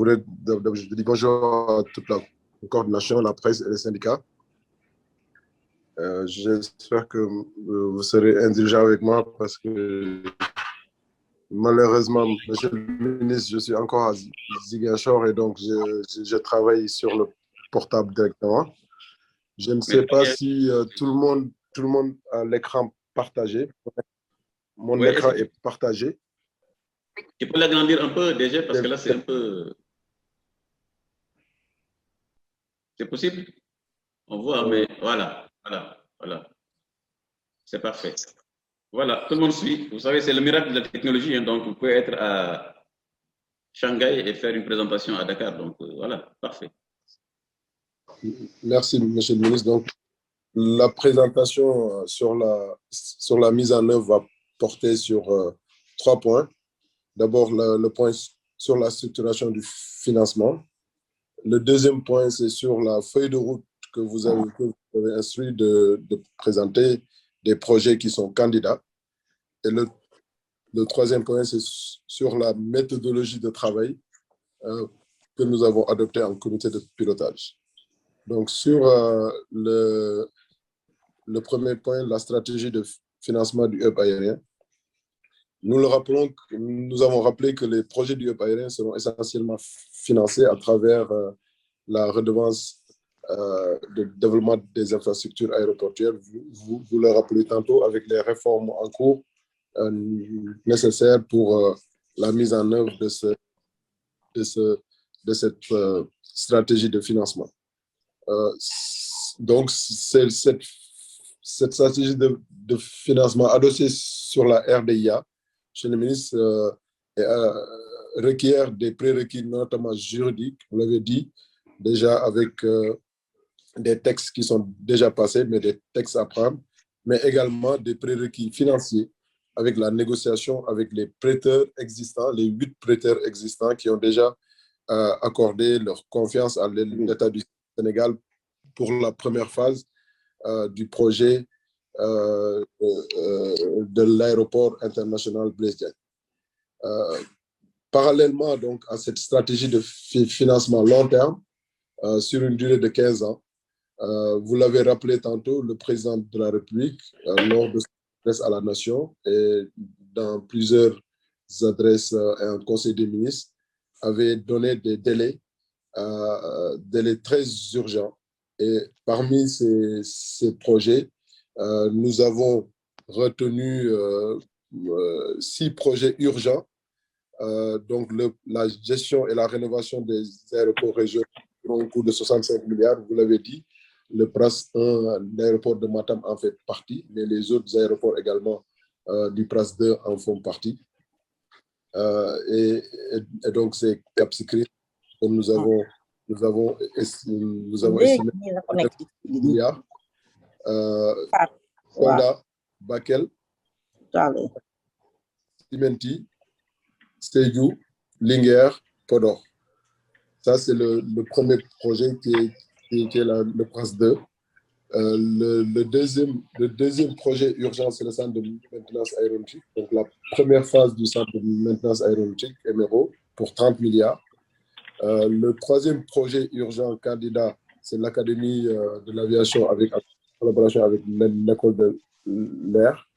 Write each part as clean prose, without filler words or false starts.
voudrais dire bonjour à toute la coordination, la presse et les syndicats. J'espère que vous serez indulgents avec moi parce que malheureusement, monsieur le ministre, je suis encore à Ziguinchor et donc je travaille sur le portable directement. Je ne sais pas si tout le monde a l'écran partagé. Mon écran est partagé. Tu peux l'agrandir un peu déjà parce que là c'est un peu... C'est possible? On voit, mais voilà. C'est parfait. Voilà, tout le monde suit. Vous savez, c'est le miracle de la technologie. Hein, donc, vous pouvez être à Shanghai et faire une présentation à Dakar. Donc, voilà, parfait. Merci, monsieur le ministre. Donc, la présentation sur la mise en œuvre va porter sur 3 points. D'abord, le point sur la structuration du financement. Le deuxième point, c'est sur la feuille de route que vous avez instruit de présenter des projets qui sont candidats. Et le troisième point, c'est sur la méthodologie de travail que nous avons adoptée en comité de pilotage. Donc, sur le premier point, la stratégie de financement du hub aérien, nous avons rappelé que les projets du hub aérien seront essentiellement financés à travers la redevance de développement des infrastructures aéroportuaires. Vous le rappelez tantôt avec les réformes en cours nécessaires pour la mise en œuvre de cette stratégie de financement. Donc, cette stratégie de financement adossée sur la RDIA, chez le ministre, requiert des prérequis, notamment juridiques, vous l'avez dit, déjà avec des textes qui sont déjà passés, mais des textes à prendre, mais également des prérequis financiers avec la négociation avec les prêteurs existants, les 8 prêteurs existants qui ont déjà accordé leur confiance à l'État du Sénégal pour la première phase du projet de l'aéroport international Blaise Diagne. Parallèlement donc à cette stratégie de financement long terme sur une durée de 15 ans, vous l'avez rappelé tantôt, le président de la République, lors de son adresse à la nation et dans plusieurs adresses et un conseil des ministres, avait donné des délais très urgents. Et parmi ces projets, nous avons retenu 6 projets urgents. Donc, la gestion et la rénovation des aéroports régionaux pour un coût de 65 milliards, vous l'avez dit. Le PRAS 1, l'aéroport de Matam en fait partie, mais les autres aéroports également du PRAS 2 en font partie. Et donc, c'est Cap Skirring que nous avons estimé milliards. Kolda, Bakel, Simenti, Sédhiou, Linguère, Podor. Ça, c'est le premier projet qui est le PRAS 2. Le deuxième projet urgent, c'est le centre de maintenance aéronautique. Donc, la première phase du centre de maintenance aéronautique, MRO, pour 30 milliards. Le troisième projet urgent candidat, c'est l'Académie de l'aviation en collaboration avec l'école de l'air.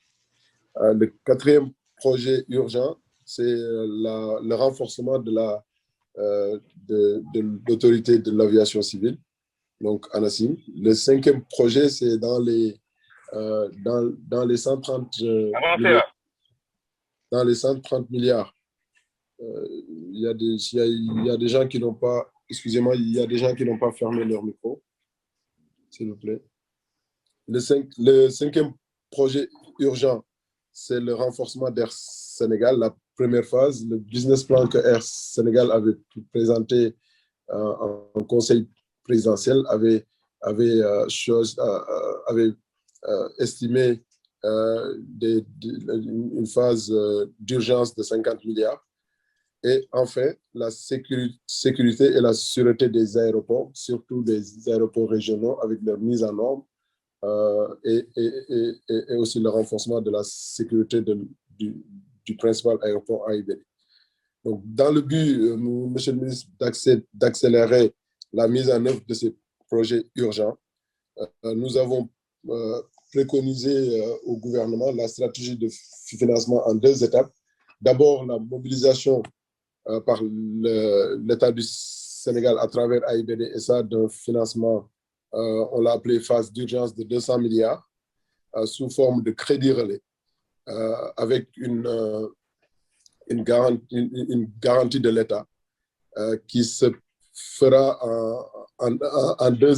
Le quatrième projet urgent, c'est le renforcement de l'autorité de l'aviation civile, donc ANACIM. Le cinquième projet, c'est dans les 130 milliards. Il y a des gens qui n'ont pas, excusez-moi, il y a des gens qui n'ont pas fermé leur micro, s'il vous plaît. Le cinquième projet urgent, c'est le renforcement d'Air Sénégal, la première phase. Le business plan que Air Sénégal avait présenté en conseil présidentiel avait estimé une phase d'urgence de 50 milliards. Et enfin, la sécurité et la sûreté des aéroports, surtout des aéroports régionaux avec leur mise en norme et aussi le renforcement de la sécurité du principal aéroport AIBD. Donc, dans le but, Monsieur le ministre, d'accélérer la mise en œuvre de ces projets urgents, nous avons préconisé au gouvernement la stratégie de financement en 2 étapes. D'abord, la mobilisation par l'État du Sénégal à travers AIBD SA d'un financement, on l'a appelé phase d'urgence de 200 milliards sous forme de crédit relais avec une garantie de l'État qui se fera en 2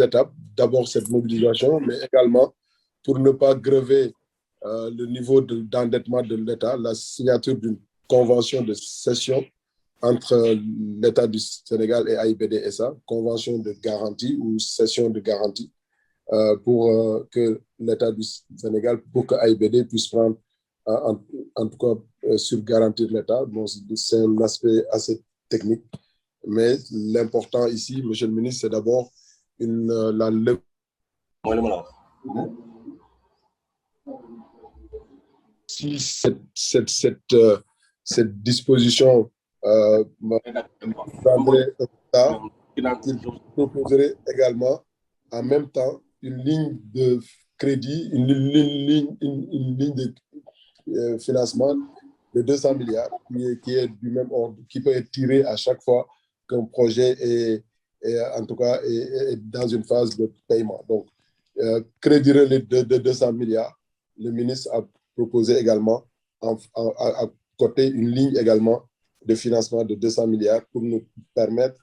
étapes. D'abord, cette mobilisation, mais également pour ne pas grever le niveau d'endettement de l'État, la signature d'une convention de cession entre l'État du Sénégal et AIBD SA, convention de garantie ou cession de garantie, pour que l'État du Sénégal, pour que AIBD puisse prendre, en tout cas, sur garantie de l'État. Bon, c'est un aspect assez technique, mais l'important ici, Monsieur le ministre, c'est d'abord la levée. Si cette disposition prendrait un retard, il proposerait également en même temps une ligne de crédit, une ligne de financement de 200 milliards qui est du même ordre, qui peut être tiré à chaque fois qu'un projet en tout cas, est dans une phase de paiement. Donc, crédit relais de 200 milliards, le ministre a proposé également à côté une ligne également de financement de 200 milliards pour nous permettre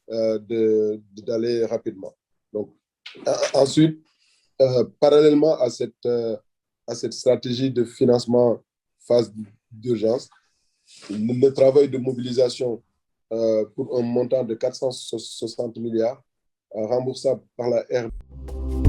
d'aller rapidement. Donc, ensuite, parallèlement à cette stratégie de financement phase d'urgence, le travail de mobilisation pour un montant de 460 milliards remboursable par la RD